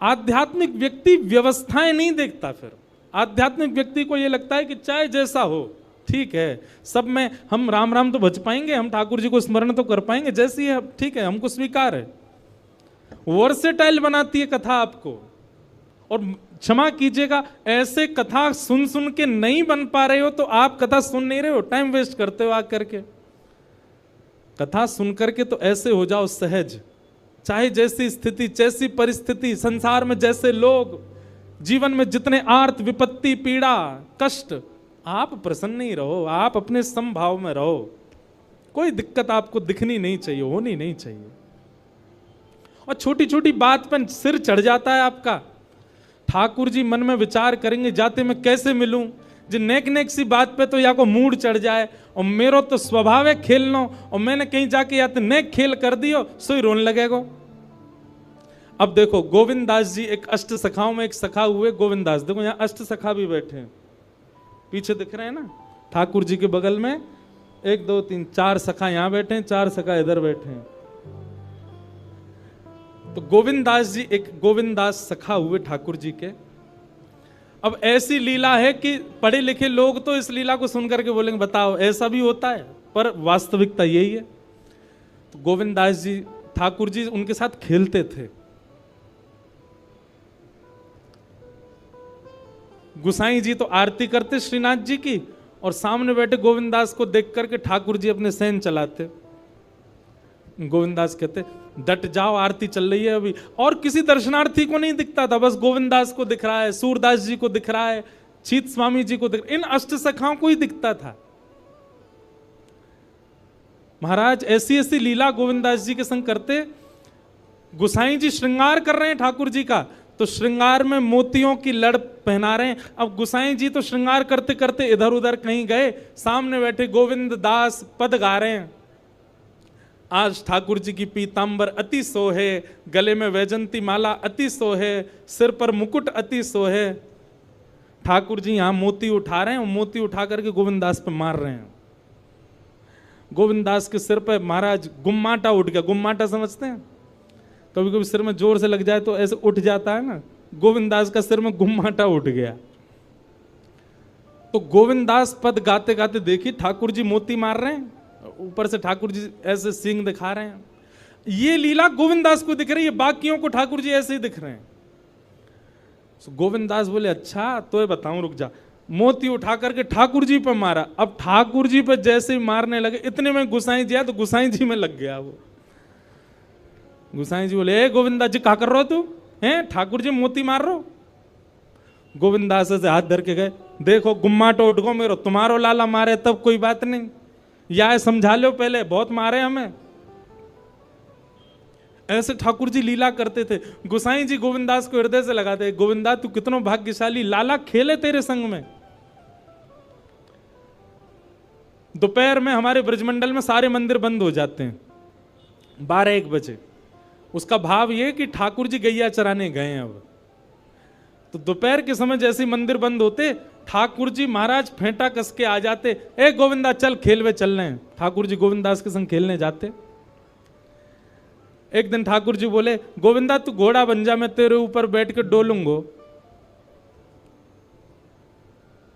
आध्यात्मिक व्यक्ति व्यवस्थाएं नहीं देखता। फिर आध्यात्मिक व्यक्ति को यह लगता है कि चाहे जैसा हो ठीक है, सब में हम राम राम तो भज पाएंगे, हम ठाकुर जी को स्मरण तो कर पाएंगे, जैसी है ठीक है, हमको स्वीकार है। वर्सेटाइल बनाती है कथा आपको। और क्षमा कीजिएगा, ऐसे कथा सुन सुन के नहीं बन पा रहे हो तो आप कथा सुन नहीं रहे हो, टाइम वेस्ट करते हो आकर के। कथा सुन करके तो ऐसे हो जाओ सहज, चाहे जैसी स्थिति जैसी परिस्थिति, संसार में जैसे लोग, जीवन में जितने आर्त विपत्ति पीड़ा कष्ट, आप प्रसन्न ही रहो, आप अपने समभाव में रहो। कोई दिक्कत आपको दिखनी नहीं चाहिए, होनी नहीं चाहिए। और छोटी छोटी बात पर सिर चढ़ जाता है आपका। ठाकुर जी मन में विचार करेंगे जाते मैं कैसे मिलूं, जो नेक नेक सी बात पे तो या को मूड चढ़ जाए, और मेरो तो स्वभाव है खेलना, और मैंने कहीं जाके या तो नेक खेल कर दियो सो ही रोने लगेगा। अब देखो गोविंद दास जी एक अष्ट सखाओं में एक सखा हुए गोविंद दास, देखो यहाँ अष्ट सखा भी बैठे हैं, पीछे दिख रहे हैं ना, ठाकुर जी के बगल में 1 2 3 4 सखा यहाँ बैठे हैं, 4 सखा इधर बैठे हैं। तो गोविंद दास जी एक गोविंद दास सखा हुए ठाकुर जी के। अब ऐसी लीला है कि पढ़े लिखे लोग तो इस लीला को सुनकर के बोलेंगे बताओ ऐसा भी होता है, पर वास्तविकता यही है। तो गोविंद दास जी ठाकुर जी उनके साथ खेलते थे। गुसाई जी तो आरती करते श्रीनाथ जी की, और सामने बैठे गोविंद दास को देख करके ठाकुर जी अपने सेन चलाते। गोविंद दास कहते डट जाओ आरती चल रही है अभी, और किसी दर्शनार्थी को नहीं दिखता था, बस गोविंद दास को दिख रहा है, सूरदास जी को दिख रहा है, चीत स्वामी जी को दिख, इन अष्ट सखाओं को ही दिखता था। महाराज ऐसी ऐसी लीला गोविंद दास जी के संग करते। गुसाई जी श्रृंगार कर रहे हैं ठाकुर जी का, तो श्रृंगार में मोतियों की लड़ पहना रहे हैं। अब गुसाई जी तो श्रृंगार करते करते इधर उधर कहीं गए, सामने बैठे गोविंद दास पद गा रहे हैं। आज ठाकुर जी की पीतांबर अति सोहे, गले में वैजंती माला अति सोहे, सिर पर मुकुट अति सोहे। ठाकुर जी यहां मोती उठा रहे हैं, मोती उठा करके गोविंद दास पे मार रहे हैं। गोविंद दास के सिर पे महाराज गुम्माटा उठ गया। गुम्माटा समझते हैं, कभी कभी सिर में जोर से लग जाए तो ऐसे उठ जाता है ना, गोविंद दास का सिर में गुम्माटा उठ गया। तो गोविंद दास पद गाते गाते देखिए ठाकुर जी मोती मार रहे हैं, ऊपर से ठाकुर जी ऐसे सींग दिखा रहे हैं। ये लीला गोविंद दास को दिख रही है, बाकियों को ठाकुर जी ऐसे ही दिख रहे हैं। तो गोविंद दास बोले अच्छा तो ये बताऊं, रुक जा। मोती उठा करके ठाकुर जी पर मारा। अब ठाकुर जी पर जैसे ही मारने लगे, इतने में गुसाई जी आया, तो गुसाई जी में लग गया वो। गुसाई जी बोले ए गोविंदा जी क्या कर रहे हो तू, हैं ठाकुर जी मोती मार रहे हो। गोविंद दास से हाथ धर के गए, देखो गुम्माटो उठ गो मेरो, तुम्हारो लाला मारे तब कोई बात नहीं, या समझा लो पहले बहुत मारे हमें। ऐसे ठाकुर जी लीला करते थे। गुसाई जी गोविंद दास को हृदय से लगाते, गोविंदा तू कितनो भाग्यशाली, लाला खेले तेरे संग में। दोपहर में हमारे ब्रजमंडल में सारे मंदिर बंद हो जाते हैं 12-1 बजे। उसका भाव यह कि ठाकुर जी गैया चराने गए हैं। अब तो दोपहर के समय जैसे मंदिर बंद होते, ठाकुर जी महाराज फेंटा कस के आ जाते, ए गोविंदा चल खेल वे चल रहे हैं। ठाकुर जी गोविंद दास के संग खेलने जाते। एक दिन ठाकुर जी बोले गोविंदा तू घोड़ा बन जा, मैं तेरे ऊपर बैठ के डोलूंगो।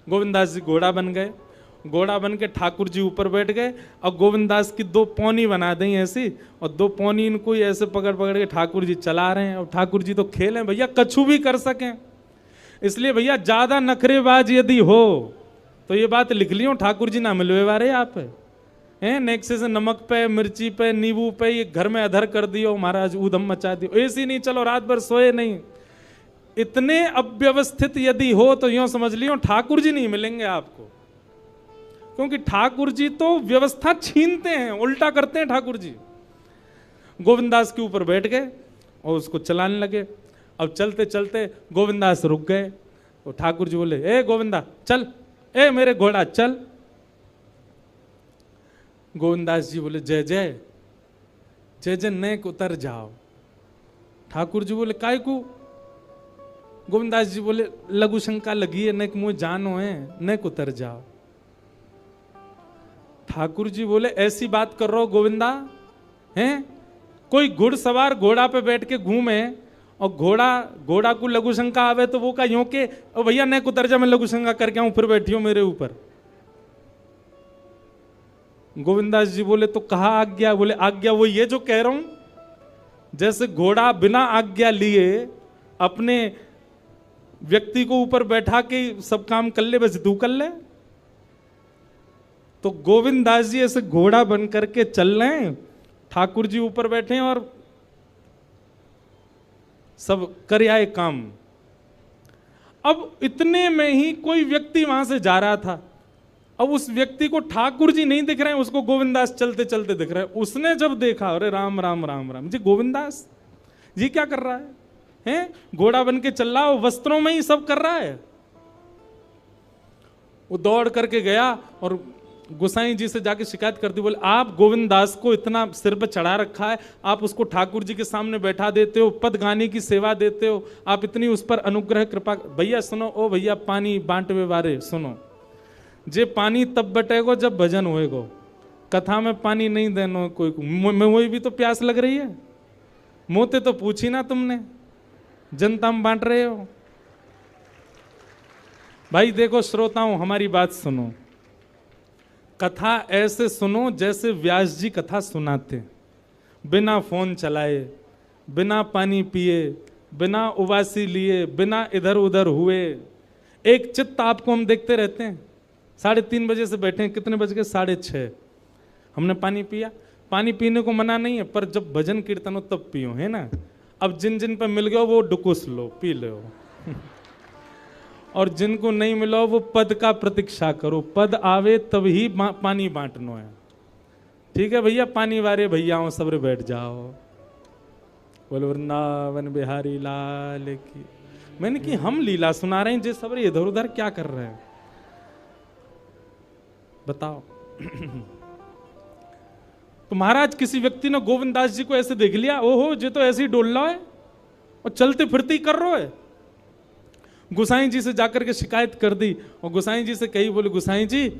गोविंद दास जी घोड़ा बन गए। घोड़ा बन के ठाकुर जी ऊपर बैठ गए, और गोविंद दास की 2 पौनी बना दी ऐसी, और 2 पौनी इनको ही ऐसे पकड़ पकड़ के ठाकुर जी चला रहे हैं। और ठाकुर जी तो खेले भैया, कछु भी कर सकें, इसलिए भैया ज्यादा नखरेबाज यदि हो तो ये बात लिख लियो, ठाकुर जी ना मिलवे वारे आप हैं। नेक्से से नमक पे, मिर्ची पे, नींबू पे ये घर में अधर कर दियो महाराज, ऊधम मचा दियो, ऐसी नहीं चलो रात भर सोए नहीं। इतने अव्यवस्थित यदि हो तो यूं समझ लियो ठाकुर जी नहीं मिलेंगे आपको, क्योंकि ठाकुर जी तो व्यवस्था छीनते हैं, उल्टा करते हैं ठाकुर जी। गोविंद दास के ऊपर बैठ गए और उसको चलाने लगे। अब चलते चलते गोविंद दास रुक गए, और ठाकुर जी बोले ए गोविंदा चल, ए मेरे घोड़ा चल। गोविंद दास जी बोले जय जय जय जय, नेक उतर जाओ। ठाकुर जी बोले काय को। गोविंद दास जी बोले लघु शंका लगी है, नेक मुझे जानो है, नेक उतर जाओ। ठाकुर जी बोले ऐसी बात कर रहे हो गोविंदा, हैं कोई घुड़सवार घोड़ा पे बैठ के घूमे और घोड़ा को लघु शंका आवे तो वो का यूं के ओ भैया ने उतर जा, मैं लघु शंका करके आऊं, फिर बैठियो मेरे ऊपर। गोविंदास जी बोले तो कहा आज्ञा? बोले आज्ञा वो ये जो कह रहा हूं, जैसे घोड़ा बिना आज्ञा लिए अपने व्यक्ति को ऊपर बैठा के सब काम कर ले, बस तू कर ले। तो गोविंदास जी ऐसे घोड़ा बन करके चल रहे हैं, ठाकुर जी ऊपर बैठे हैं और सब कर आए काम। अब इतने में ही कोई व्यक्ति वहां से जा रहा था। अब उस व्यक्ति को ठाकुर जी नहीं दिख रहे हैं, उसको गोविंदास चलते चलते दिख रहे हैं। उसने जब देखा, अरे राम राम राम राम जी, गोविंदास जी क्या कर रहा है? हैं? घोड़ा बन के चल रहा है, वस्त्रों में ही सब कर रहा है। वो दौड़ करके गया और गोसाई जी से जाके शिकायत कर दी। बोले आप गोविंदास को इतना सिर पर चढ़ा रखा है, आप उसको ठाकुर जी के सामने बैठा देते हो, पद गाने की सेवा देते हो, आप इतनी उस पर अनुग्रह कृपा। भैया सुनो, ओ भैया पानी बांटवे बारे सुनो, जे पानी तब बटेगो जब भजन होएगो, कथा में पानी नहीं देनो कोई को। मैं वही भी तो प्यास लग रही है, मोते तो पूछी ना तुमने, जनता में बांट रहे हो। भाई देखो श्रोताओं, हमारी बात सुनो, कथा ऐसे सुनो जैसे व्यास जी कथा सुनाते, बिना फोन चलाए, बिना पानी पिए, बिना उबासी लिए, बिना इधर उधर हुए। एक चित्त आपको हम देखते रहते हैं। 3:30 बजे से बैठे हैं, कितने बज गए? 6:30। हमने पानी पिया। पानी पीने को मना नहीं है, पर जब भजन कीर्तन हो तब पियो, है ना। अब जिन जिन पर मिल गया वो डुकुस लो, पी लो और जिनको नहीं मिला वो पद का प्रतीक्षा करो, पद आवे तब ही पानी बांटनो है। ठीक है भैया, पानी वारे भैयाओं सबरे बैठ जाओ। बोलो वृंदावन बिहारी लाल की। मैंने कि हम लीला सुना रहे हैं, जे सबरे इधर उधर क्या कर रहे हैं बताओ। तो महाराज किसी व्यक्ति ने गोविंदास जी को ऐसे देख लिया, ओहो जे तो ऐसे ही डोल रहा है और चलते फिरते ही कर रहा है। गोसाई जी से जाकर के शिकायत कर दी और गोसाई जी से कही, बोले गोसाई जी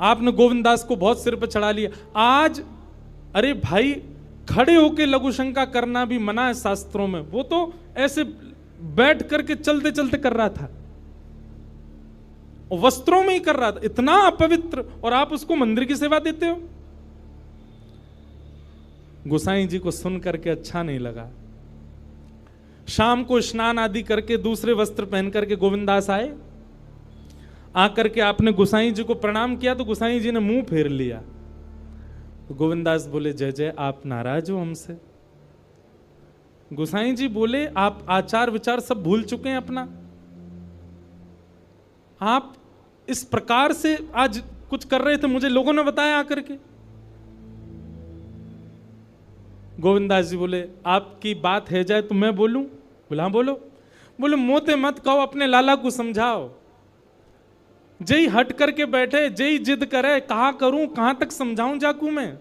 आपने गोविंदास को बहुत सिर पर चढ़ा लिया आज। अरे भाई, खड़े होके लघु शंका करना भी मना है शास्त्रों में, वो तो ऐसे बैठ करके चलते चलते कर रहा था, वस्त्रों में ही कर रहा था, इतना अपवित्र, और आप उसको मंदिर की सेवा देते हो। गोसाई जी को सुन करके अच्छा नहीं लगा। शाम को स्नान आदि करके दूसरे वस्त्र पहन करके गोविंदास आए। आकर के आपने गोसाई जी को प्रणाम किया तो गोसाई जी ने मुंह फेर लिया। तो गोविंदास बोले, जय जय, आप नाराज हो हमसे? गोसाई जी बोले, आप आचार विचार सब भूल चुके हैं अपना। आप इस प्रकार से आज कुछ कर रहे थे, मुझे लोगों ने बताया आकर के। गोविंदास जी बोले, आपकी बात है जाए तो मैं बोलूं? बोला हाँ बोलो। बोले मोते मत कहो, अपने लाला को समझाओ। जय हट करके बैठे, जय जिद करे, कहा करूं, कहां तक समझाऊं जाकू मैं।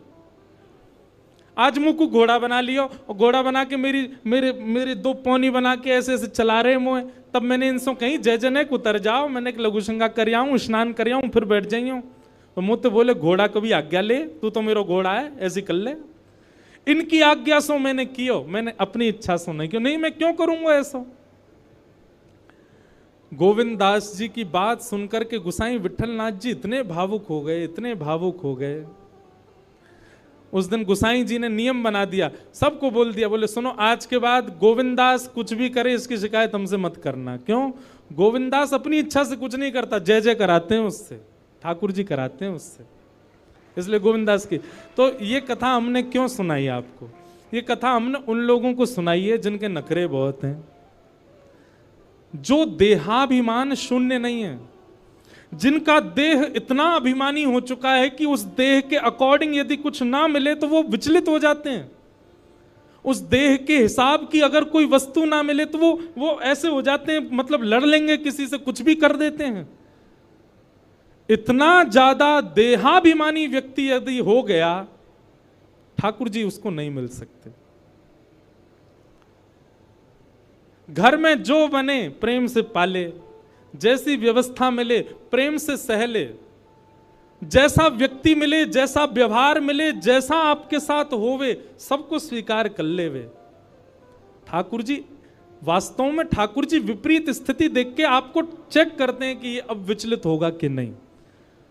आज मुंह को घोड़ा बना लियो और घोड़ा बना के मेरे 2 पौनी बना के ऐसे ऐसे चला रहे मुँह। तब मैंने इनसे कहीं जय जय को उतर जाओ, मैंने एक लघु शंका कर आऊं, स्नान कर आऊं, फिर बैठ जाइयो। तो मुझे बोले, घोड़ा कभी आज्ञा ले, तू तो मेरा घोड़ा है, ऐसी कर ले। इनकी आज्ञा सो मैंने कियो, मैंने अपनी इच्छा सो नहीं क्यों, नहीं मैं क्यों करूंगा ऐसा। गोविंदास जी की बात सुनकर के गोसाई विठलनाथ जी इतने भावुक हो गए, इतने भावुक हो गए। उस दिन गोसाई जी ने नियम बना दिया, सबको बोल दिया, बोले सुनो आज के बाद गोविंदास कुछ भी करे इसकी शिकायत हमसे मत करना। क्यों? गोविंदास अपनी इच्छा से कुछ नहीं करता, जय जय कराते हैं उससे, ठाकुर जी कराते हैं उससे, इसलिए गोविंदास की। तो ये कथा हमने क्यों सुनाई आपको? ये कथा हमने उन लोगों को सुनाई है जिनके नखरे बहुत हैं, जो देहाभिमान शून्य नहीं है, जिनका देह इतना अभिमानी हो चुका है कि उस देह के अकॉर्डिंग यदि कुछ ना मिले तो वो विचलित हो जाते हैं। उस देह के हिसाब की अगर कोई वस्तु ना मिले तो वो ऐसे हो जाते हैं, मतलब लड़ लेंगे किसी से, कुछ भी कर देते हैं। इतना ज्यादा देहाभिमानी व्यक्ति यदि हो गया, ठाकुर जी उसको नहीं मिल सकते। घर में जो बने प्रेम से पाले, जैसी व्यवस्था मिले प्रेम से सहले, जैसा व्यक्ति मिले, जैसा व्यवहार मिले, जैसा आपके साथ होवे, सबको स्वीकार कर लेवे। ठाकुर जी वास्तव में ठाकुर जी विपरीत स्थिति देख के आपको चेक करते हैं कि ये अब विचलित होगा कि नहीं।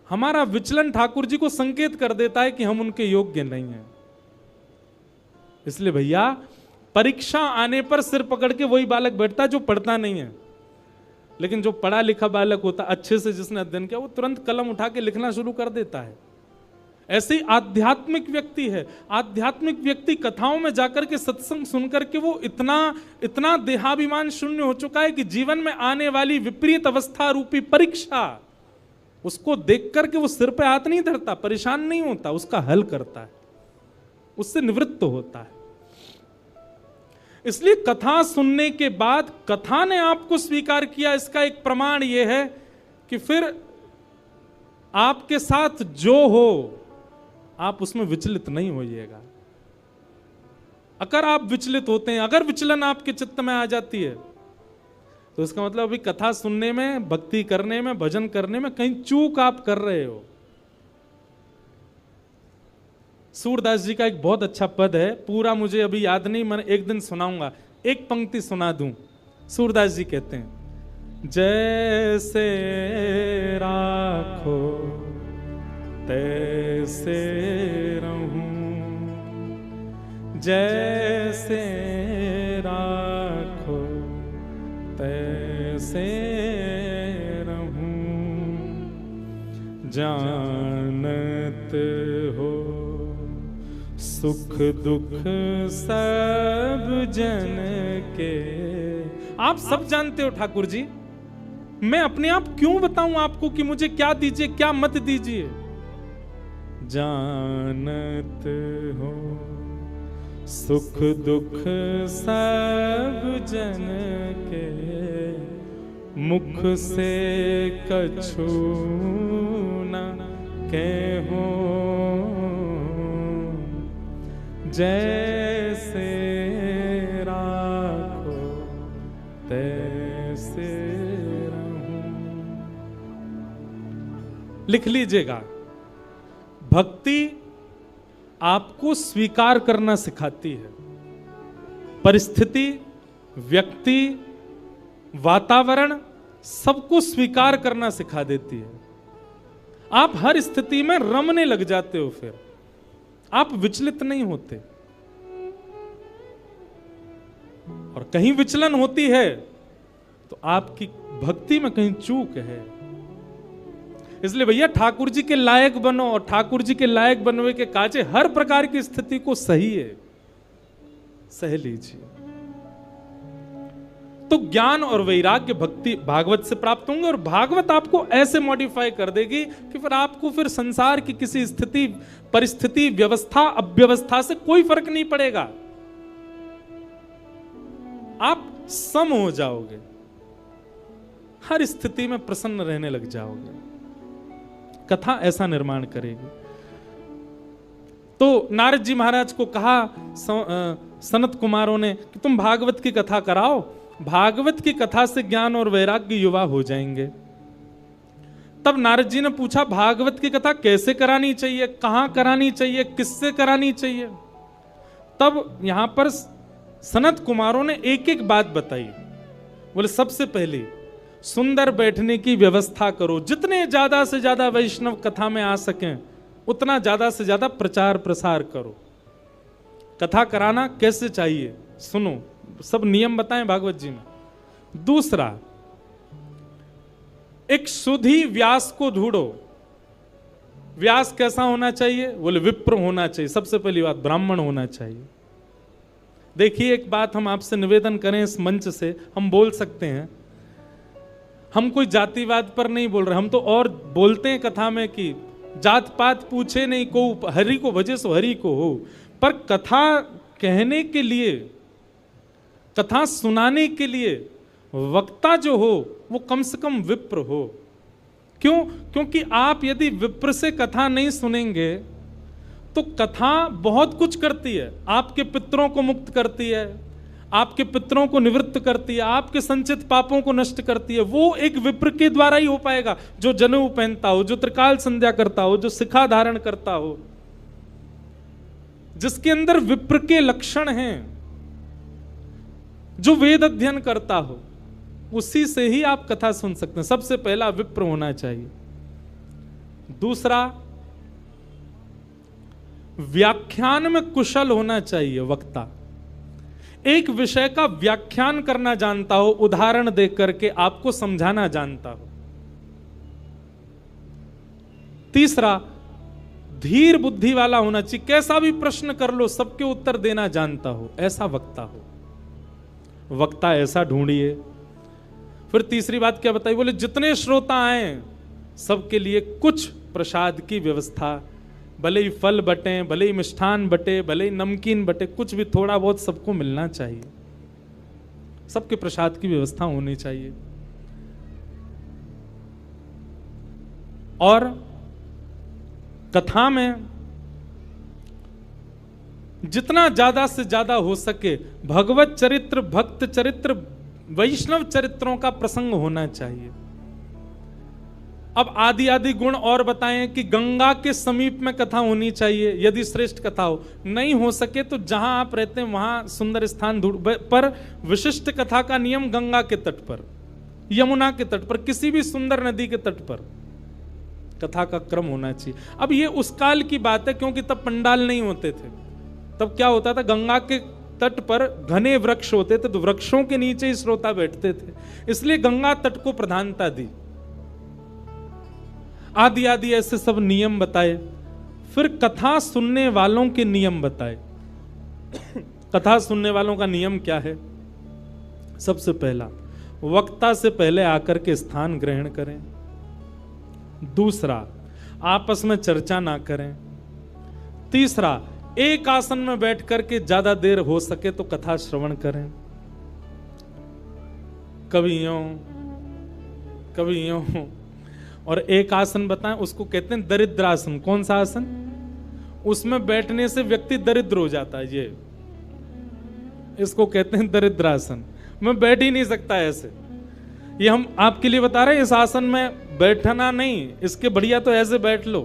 हमारा विचलन ठाकुर जी को संकेत कर देता है कि हम उनके योग्य नहीं हैं। इसलिए भैया परीक्षा आने पर सिर पकड़ के वही बालक बैठता है जो पढ़ता नहीं है, लेकिन जो पढ़ा लिखा बालक होता अच्छे से, जिसने अध्ययन किया, वो तुरंत कलम उठा के लिखना शुरू कर देता है। ऐसे ही आध्यात्मिक व्यक्ति है। आध्यात्मिक व्यक्ति कथाओं में जाकर के सत्संग सुनकर के वो इतना देहाभिमान शून्य हो चुका है कि जीवन में आने वाली विपरीत अवस्था रूपी परीक्षा उसको देख करके वो सिर पे हाथ नहीं धरता, परेशान नहीं होता, उसका हल करता है, उससे निवृत्त होता है। इसलिए कथा सुनने के बाद कथा ने आपको स्वीकार किया, इसका एक प्रमाण यह है कि फिर आपके साथ जो हो आप उसमें विचलित नहीं होइएगा। अगर आप विचलित होते हैं, अगर विचलन आपके चित्त में आ जाती है, तो इसका मतलब अभी कथा सुनने में, भक्ति करने में, भजन करने में कहीं चूक आप कर रहे हो। सूरदास जी का एक बहुत अच्छा पद है, पूरा मुझे अभी याद नहीं, मैं एक दिन सुनाऊंगा, एक पंक्ति सुना दूं। सूरदास जी कहते हैं, जैसे राखो तैसे रहूं, जैसे राखो तैसे रहूं, जानत हो सुख दुख सब जन के। आप सब जानते हो ठाकुर जी, मैं अपने आप क्यों बताऊं आपको कि मुझे क्या दीजिए क्या मत दीजिए। जानत हो सुख दुख सब जन के, मुख से कछु न कहो, जैसे राखो तैसे रहूं। लिख लीजिएगा, भक्ति आपको स्वीकार करना सिखाती है। परिस्थिति, व्यक्ति, वातावरण सबको स्वीकार करना सिखा देती है। आप हर स्थिति में रमने लग जाते हो, फिर आप विचलित नहीं होते। और कहीं विचलन होती है तो आपकी भक्ति में कहीं चूक है। इसलिए भैया ठाकुर जी के लायक बनो, और ठाकुर जी के लायक बनने के काजे हर प्रकार की स्थिति को सही है, सह लीजिए। तो ज्ञान और वैराग्य भक्ति भागवत से प्राप्त होंगे, और भागवत आपको ऐसे मॉडिफाई कर देगी कि फिर आपको फिर संसार की किसी स्थिति, परिस्थिति, व्यवस्था, अव्यवस्था से कोई फर्क नहीं पड़ेगा। आप सम हो जाओगे, हर स्थिति में प्रसन्न रहने लग जाओगे। कथा ऐसा निर्माण करेगी। तो नारद जी महाराज को कहा सनत कुमारों ने कि तुम भागवत की कथा कराओ, भागवत की कथा से ज्ञान और वैराग्य युवा हो जाएंगे। तब नारद जी ने पूछा, भागवत की कथा कैसे करानी चाहिए, कहां करानी चाहिए, किससे करानी चाहिए। तब यहां पर सनत कुमारों ने एक एक बात बताई। बोले, सबसे पहले सुंदर बैठने की व्यवस्था करो, जितने ज्यादा से ज्यादा वैष्णव कथा में आ सकें उतना ज्यादा से ज्यादा प्रचार प्रसार करो। कथा कराना कैसे चाहिए सुनो, सब नियम बताएं भागवत जी में। दूसरा, एक सुधी व्यास को ढूंढो। व्यास कैसा होना चाहिए? बोले विप्र होना चाहिए। सबसे पहली बात, ब्राह्मण होना चाहिए। देखिए, एक बात हम आपसे निवेदन करें, इस मंच से हम बोल सकते हैं, हम कोई जातिवाद पर नहीं बोल रहे, हम तो और बोलते हैं कथा में कि जात पात पूछे नहीं को, हरि को भजे सो हरि को हो। पर कथा कहने के लिए, कथा सुनाने के लिए वक्ता जो हो वो कम से कम विप्र हो। क्यों? क्योंकि आप यदि विप्र से कथा नहीं सुनेंगे तो कथा बहुत कुछ करती है। आपके पितरों को मुक्त करती है, आपके पितरों को निवृत्त करती है, आपके संचित पापों को नष्ट करती है। वो एक विप्र के द्वारा ही हो पाएगा, जो जनेऊ पहनता हो, जो त्रिकाल संध्या करता हो, जो शिखा धारण करता हो, जिसके अंदर विप्र के लक्षण हैं। जो वेद अध्ययन करता हो, उसी से ही आप कथा सुन सकते हैं। सबसे पहला विप्र होना चाहिए। दूसरा, व्याख्यान में कुशल होना चाहिए वक्ता। एक विषय का व्याख्यान करना जानता हो, उदाहरण देकर करके आपको समझाना जानता हो। तीसरा, धीर बुद्धि वाला होना चाहिए, कैसा भी प्रश्न कर लो सबके उत्तर देना जानता हो, ऐसा वक्ता हो। वक्ता ऐसा ढूंढिए। फिर तीसरी बात क्या बताई, बोले जितने श्रोता आए सबके लिए कुछ प्रसाद की व्यवस्था, भले ही फल बटे, भले ही मिष्ठान बटे, भले ही नमकीन बटे, कुछ भी थोड़ा बहुत सबको मिलना चाहिए, सबके प्रसाद की व्यवस्था होनी चाहिए। और कथा में जितना ज्यादा से ज्यादा हो सके भगवत चरित्र, भक्त चरित्र, वैष्णव चरित्रों का प्रसंग होना चाहिए। अब आदि आदि गुण और बताएं कि गंगा के समीप में कथा होनी चाहिए यदि श्रेष्ठ कथा हो। नहीं हो सके तो जहां आप रहते हैं वहां सुंदर स्थान ढूंढ, पर विशिष्ट कथा का नियम गंगा के तट पर, यमुना के तट पर, किसी भी सुंदर नदी के तट पर कथा का क्रम होना चाहिए। अब ये उस काल की बात है क्योंकि तब पंडाल नहीं होते थे। तब क्या होता था, गंगा के तट पर घने वृक्ष होते थे, तो वृक्षों के नीचे ही श्रोता बैठते थे, इसलिए गंगा तट को प्रधानता दी। आदि आदि ऐसे सब नियम बताए। फिर कथा सुनने वालों के नियम बताए। कथा सुनने वालों का नियम क्या है? सबसे पहला, वक्ता से पहले आकर के स्थान ग्रहण करें। दूसरा, आपस में चर्चा ना करें। तीसरा, एक आसन में बैठ करके ज्यादा देर हो सके तो कथा श्रवण करें। कभी यूं कभी यूं। और एक आसन बताएं, उसको कहते हैं दरिद्रासन। कौन सा आसन? उसमें बैठने से व्यक्ति दरिद्र हो जाता है। ये इसको कहते हैं दरिद्रासन। मैं बैठ ही नहीं सकता ऐसे। ये हम आपके लिए बता रहे हैं, इस आसन में बैठना नहीं, इसके बढ़िया तो ऐसे बैठ लो,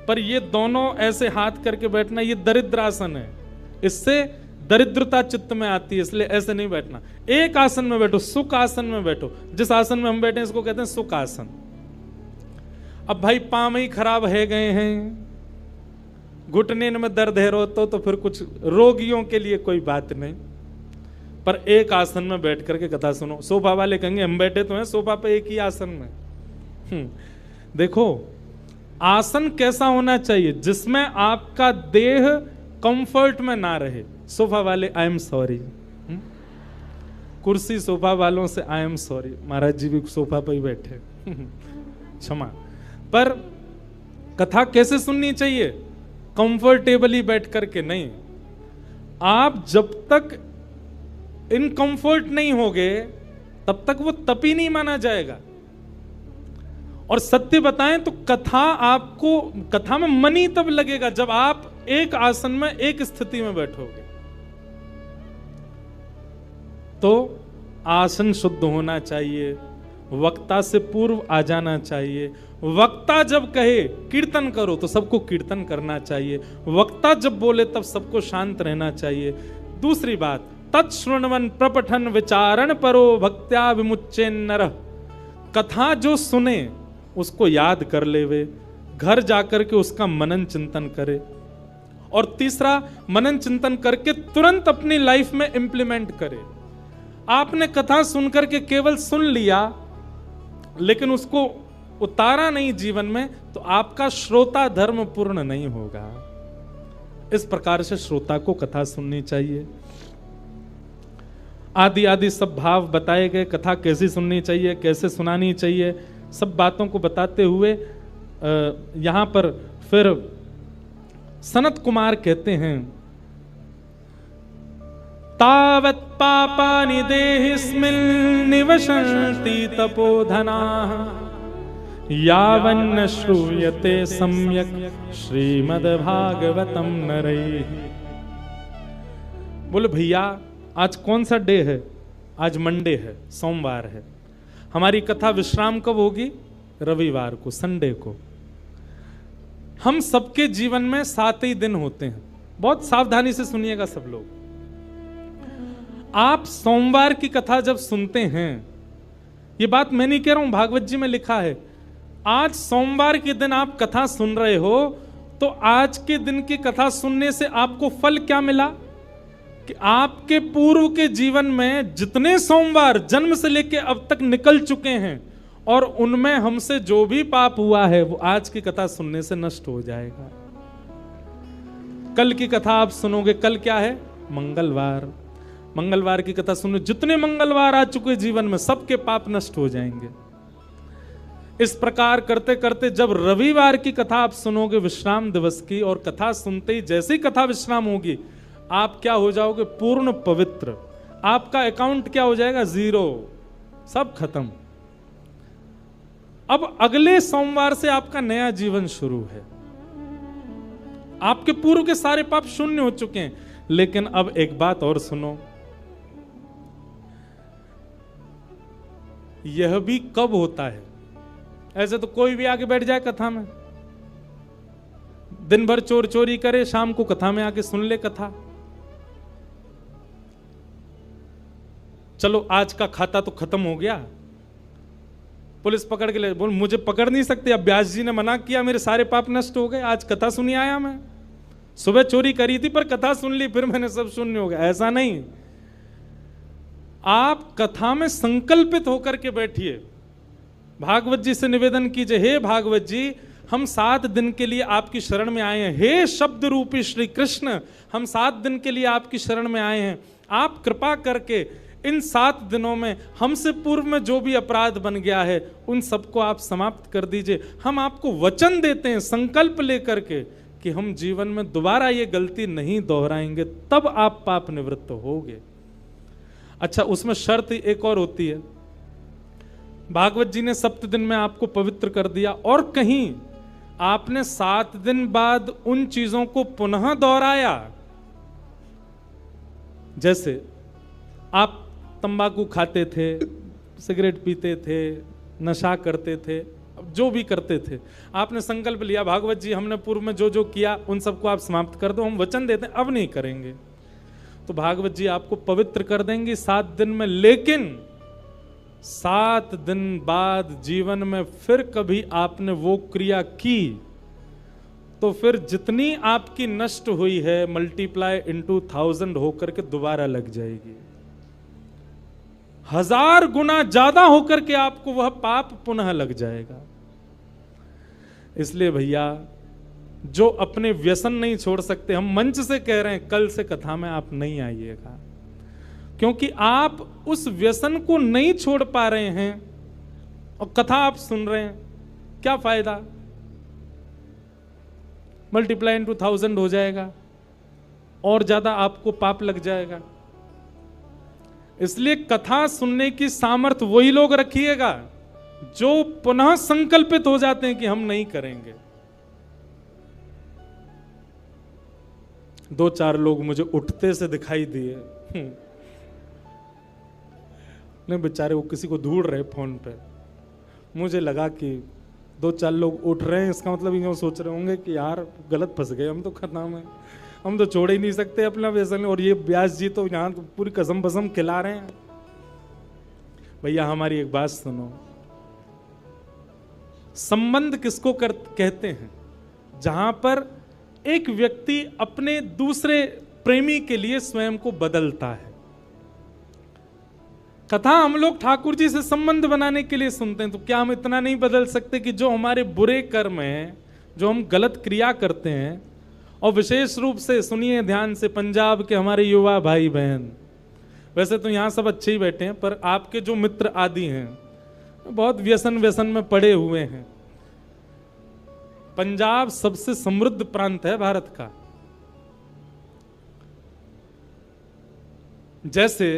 पर ये दोनों ऐसे हाथ करके बैठना, ये दरिद्रासन है। इससे दरिद्रता चित्त में आती है, इसलिए ऐसे नहीं बैठना। एक आसन में बैठो, सुख आसन में बैठो। जिस आसन में हम बैठे इसको कहते हैं सुख आसन। अब भाई पांव ही खराब है गए हैं, घुटने में दर्द है रो तो फिर कुछ रोगियों के लिए कोई बात नहीं, पर एक आसन में बैठ करके कथा सुनो। सोफा वाले कहेंगे हम बैठे तो हैं सोफा पे एक ही आसन में। देखो, आसन कैसा होना चाहिए जिसमें आपका देह कंफर्ट में ना रहे। सोफा वाले आई एम सॉरी, कुर्सी सोफा वालों से आई एम सॉरी, महाराज जी भी सोफा पर ही बैठे, क्षमा। पर कथा कैसे सुननी चाहिए? कंफर्टेबली बैठ करके नहीं। आप जब तक इनकंफर्ट नहीं होगे तब तक वो तपी नहीं माना जाएगा। और सत्य बताएं तो कथा में मन ही तब लगेगा जब आप एक आसन में एक स्थिति में बैठोगे। तो आसन शुद्ध होना चाहिए, वक्ता से पूर्व आ जाना चाहिए। वक्ता जब कहे कीर्तन करो तो सबको कीर्तन करना चाहिए। वक्ता जब बोले तब सबको शांत रहना चाहिए। दूसरी बात, तत्श्रृण्वन प्रपठन विचारण परो भक्त्या विमुच्चे नरः। कथा जो सुने उसको याद कर लेवे, घर जाकर के उसका मनन चिंतन करे। और तीसरा, मनन चिंतन करके तुरंत अपनी लाइफ में इंप्लीमेंट करे। आपने कथा सुनकर के केवल सुन लिया लेकिन उसको उतारा नहीं जीवन में, तो आपका श्रोता धर्म पूर्ण नहीं होगा। इस प्रकार से श्रोता को कथा सुननी चाहिए। आदि आदि सब भाव बताए गए, कथा कैसी सुननी चाहिए, कैसे सुनानी चाहिए, सब बातों को बताते हुए यहां पर फिर सनत कुमार कहते हैं, तावत् पापानि देहिस्मिन् निवसन्ति तपोधनाः यावन्न श्रूयते सम्यक् श्रीमद्भागवतम नरैः। बोले भैया आज कौन सा डे है? आज मंडे है, सोमवार है। हमारी कथा विश्राम कब होगी? रविवार को, संडे को। हम सबके जीवन में 7 ही दिन होते हैं। बहुत सावधानी से सुनिएगा सब लोग। आप सोमवार की कथा जब सुनते हैं, ये बात मैं नहीं कह रहा हूं, भागवत जी में लिखा है, आज सोमवार के दिन आप कथा सुन रहे हो, तो आज के दिन की कथा सुनने से आपको फल क्या मिला कि आपके पूर्व के जीवन में जितने सोमवार जन्म से लेके अब तक निकल चुके हैं और उनमें हमसे जो भी पाप हुआ है वो आज की कथा सुनने से नष्ट हो जाएगा। कल की कथा आप सुनोगे, कल क्या है? मंगलवार। मंगलवार की कथा सुनो, जितने मंगलवार आ चुके जीवन में सबके पाप नष्ट हो जाएंगे। इस प्रकार करते करते जब रविवार की कथा आप सुनोगे विश्राम दिवस की, और कथा सुनते ही जैसे ही कथा विश्राम होगी आप क्या हो जाओगे? पूर्ण पवित्र। आपका अकाउंट क्या हो जाएगा? 0, सब खत्म। अब अगले सोमवार से आपका नया जीवन शुरू है। आपके पूर्व के सारे पाप शून्य हो चुके हैं। लेकिन अब एक बात और सुनो, यह भी कब होता है? ऐसे तो कोई भी आके बैठ जाए कथा में, दिन भर चोर चोरी करे, शाम को कथा में आके सुन ले कथा। चलो आज का खाता तो खत्म हो गया, पुलिस पकड़ के ले, बोल मुझे पकड़ नहीं सकते, अब व्यास जी ने मना किया, मेरे सारे पाप नष्ट हो गए, आज कथा सुनी आया मैं। सुबह चोरी करी थी पर कथा सुन ली, फिर मैंने सब शून्य हो गया। ऐसा नहीं, आप कथा में संकल्पित होकर के बैठिए। भागवत जी से निवेदन कीजिए, हे भागवत जी, हम 7 दिन के लिए आपकी शरण में आए हैं। हे शब्द रूपी श्री कृष्ण, हम 7 दिन के लिए आपकी शरण में आए हैं। आप कृपा करके इन 7 दिनों में हमसे पूर्व में जो भी अपराध बन गया है उन सबको आप समाप्त कर दीजिए। हम आपको वचन देते हैं संकल्प लेकर के कि हम जीवन में दोबारा ये गलती नहीं दोहराएंगे, तब आप पाप निवृत्त होगे। अच्छा, उसमें शर्त एक और होती है। भागवत जी ने 7 दिन में आपको पवित्र कर दिया और कहीं आपने 7 दिन बाद उन चीजों को पुनः दोहराया। जैसे आप तंबाकू खाते थे, सिगरेट पीते थे, नशा करते थे, जो भी करते थे, आपने संकल्प लिया भागवत जी हमने पूर्व में जो जो किया उन सबको आप समाप्त कर दो, हम वचन देते हैं अब नहीं करेंगे। तो भागवत जी आपको पवित्र कर देंगे 7 दिन में। लेकिन 7 दिन बाद जीवन में फिर कभी आपने वो क्रिया की तो फिर जितनी आपकी नष्ट हुई है मल्टीप्लाई इनटू 1000 होकर के दोबारा लग जाएगी। 1000 गुना ज्यादा होकर के आपको वह पाप पुनः लग जाएगा। इसलिए भैया, जो अपने व्यसन नहीं छोड़ सकते, हम मंच से कह रहे हैं कल से कथा में आप नहीं आइएगा, क्योंकि आप उस व्यसन को नहीं छोड़ पा रहे हैं और कथा आप सुन रहे हैं, क्या फायदा? मल्टीप्लाई इनटू 1000 हो जाएगा और ज्यादा आपको पाप लग जाएगा। इसलिए कथा सुनने की सामर्थ्य वही लोग रखिएगा जो पुनः संकल्पित हो जाते हैं कि हम नहीं करेंगे। 2-4 लोग मुझे उठते से दिखाई दिए, नहीं बेचारे वो किसी को ढूंढ रहे फोन पे। मुझे लगा कि 2-4 लोग उठ रहे हैं, इसका मतलब ये सोच रहे होंगे कि यार गलत फंस गए हम तो कथा में, हम तो छोड़ ही नहीं सकते अपना व्यसन, और ये व्यास जी तो यहाँ तो पूरी कसम बसम खिला रहे हैं। भैया हमारी एक बात सुनो, संबंध किसको कहते हैं? जहां पर एक व्यक्ति अपने दूसरे प्रेमी के लिए स्वयं को बदलता है। कथा हम लोग ठाकुर जी से संबंध बनाने के लिए सुनते हैं, तो क्या हम इतना नहीं बदल सकते कि जो हमारे बुरे कर्म हैं, जो हम गलत क्रिया करते हैं, और विशेष रूप से सुनिए ध्यान से पंजाब के हमारे युवा भाई बहन, वैसे तो यहाँ सब अच्छे ही बैठे हैं, पर आपके जो मित्र आदि हैं बहुत व्यसन में पड़े हुए हैं। पंजाब सबसे समृद्ध प्रांत है भारत का। जैसे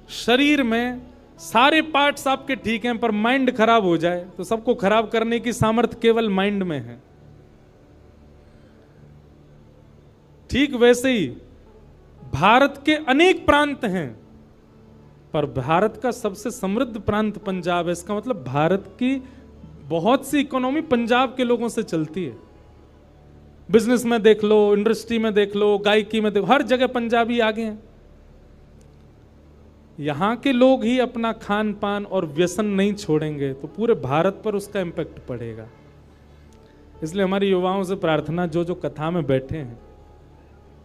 शरीर में सारे पार्ट्स आपके ठीक हैं, पर माइंड खराब हो जाए तो सबको खराब करने की सामर्थ्य केवल माइंड में है। ठीक वैसे ही भारत के अनेक प्रांत हैं, पर भारत का सबसे समृद्ध प्रांत पंजाब है। इसका मतलब भारत की बहुत सी इकोनॉमी पंजाब के लोगों से चलती है। बिजनेस में देख लो, इंडस्ट्री में देख लो, गायकी में देखो, हर जगह पंजाबी आगे हैं। यहाँ के लोग ही अपना खान पान और व्यसन नहीं छोड़ेंगे तो पूरे भारत पर उसका इम्पैक्ट पड़ेगा। इसलिए हमारी युवाओं से प्रार्थना, जो जो कथा में बैठे हैं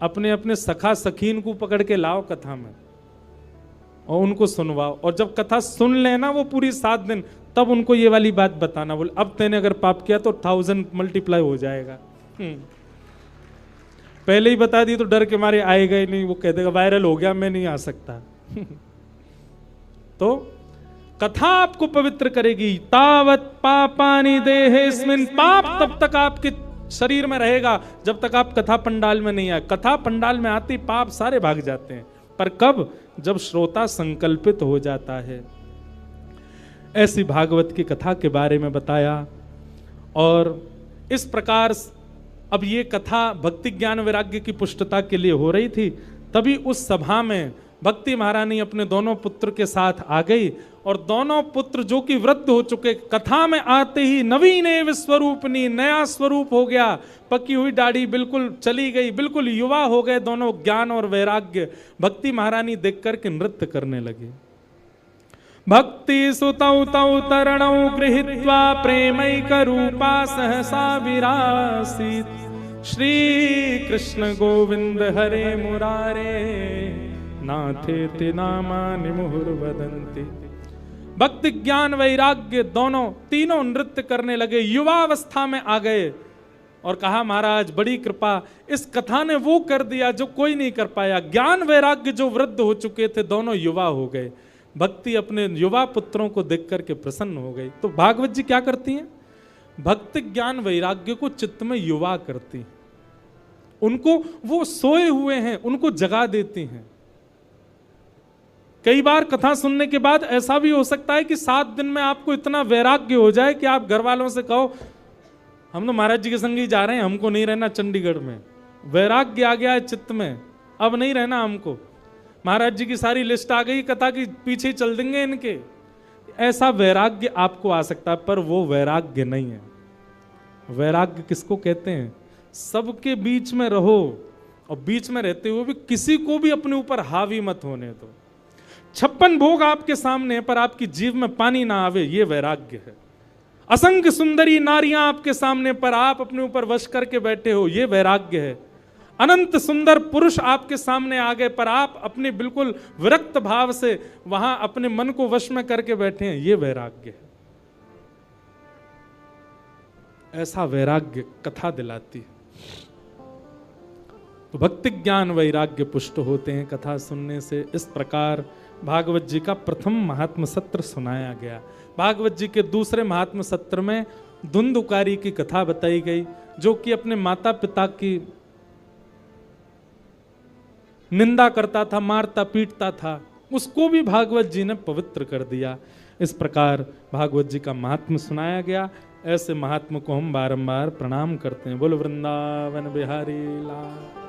अपने अपने सखा सखीन को पकड़ के लाओ कथा में और उनको सुनवाओ, और जब कथा सुन लेना वो पूरी 7 दिन, तब उनको ये वाली बात बताना, बोले अब तेने अगर पाप किया तो 1000 मल्टीप्लाई हो जाएगा। पहले ही बता दी तो डर के मारे आएगा ही नहीं, वो कह देगा वायरल हो गया मैं नहीं आ सकता। तो कथा आपको पवित्र करेगी। तावत पापानि देहेस्मिन्, पाप तब तक आपके शरीर में रहेगा जब तक आप कथा पंडाल में नहीं आए। कथा पंडाल में आती पाप सारे भाग जाते हैं, पर कब? जब श्रोता संकल्पित हो जाता है। ऐसी भागवत की कथा के बारे में बताया। और इस प्रकार अब ये कथा भक्ति ज्ञान वैराग्य की पुष्टता के लिए हो रही थी। तभी उस सभा में भक्ति महारानी अपने दोनों पुत्र के साथ आ गई, और दोनों पुत्र जो कि वृद्ध हो चुके, कथा में आते ही नवीन एव स्वरूपनी, नया स्वरूप हो गया, पकी हुई दाढ़ी बिल्कुल चली गई, बिल्कुल युवा हो गए दोनों, ज्ञान और वैराग्य। भक्ति महारानी देख करके नृत्य करने लगी। भक्ति सुतौ तौ तरणौ गृहीत्वा प्रेमैक रूपा सहसा विरासीत्। श्री कृष्ण गोविंद हरे मुरारे नाथेति नामानि मुहुर्वदन्ति। भक्ति ज्ञान वैराग्य दोनों तीनों नृत्य करने लगे, युवावस्था में आ गए, और कहा महाराज बड़ी कृपा, इस कथा ने वो कर दिया जो कोई नहीं कर पाया। ज्ञान वैराग्य जो वृद्ध हो चुके थे दोनों युवा हो गए। भक्ति अपने युवा पुत्रों को देख करके प्रसन्न हो गई। तो भागवत जी क्या करती हैं? भक्ति ज्ञान वैराग्य को चित्त में युवा करती, उनको, वो सोए हुए हैं उनको जगा देती हैं। कई बार कथा सुनने के बाद ऐसा भी हो सकता है कि 7 दिन में आपको इतना वैराग्य हो जाए कि आप घर वालों से कहो हम तो महाराज जी के संग ही जा रहे हैं, हमको नहीं रहना चंडीगढ़ में। वैराग्य आ गया है चित्त में, अब नहीं रहना हमको, महाराज जी की सारी लिस्ट आ गई, कथा की पीछे चल देंगे इनके। ऐसा वैराग्य आपको आ सकता है, पर वो वैराग्य नहीं है। वैराग्य किसको कहते हैं? सबके बीच में रहो और बीच में रहते हुए भी किसी को भी अपने ऊपर हावी मत होने दो। 56 भोग आपके सामने पर आपकी जीव में पानी ना आवे, ये वैराग्य है। असंख्य सुंदरी नारियां आपके सामने पर आप अपने ऊपर वश करके बैठे हो, ये वैराग्य है। अनंत सुंदर पुरुष आपके सामने आ गए पर आप अपने बिल्कुल विरक्त भाव से वहां अपने मन को वश में करके बैठे हैं, ये वैराग्य है। ऐसा वैराग्य कथा दिलाती है। तो भक्ति ज्ञान वैराग्य पुष्ट होते हैं कथा सुनने से। इस प्रकार भागवत जी का प्रथम महात्म सत्र सुनाया गया। भागवत जी के दूसरे महात्म सत्र में धुंधुकारी की कथा बताई गई, जो कि अपने माता पिता की निंदा करता था, मारता पीटता था, उसको भी भागवत जी ने पवित्र कर दिया। इस प्रकार भागवत जी का महात्म सुनाया गया। ऐसे महात्मा को हम बारंबार प्रणाम करते हैं। बोलो वृंदावन बिहारी लाल।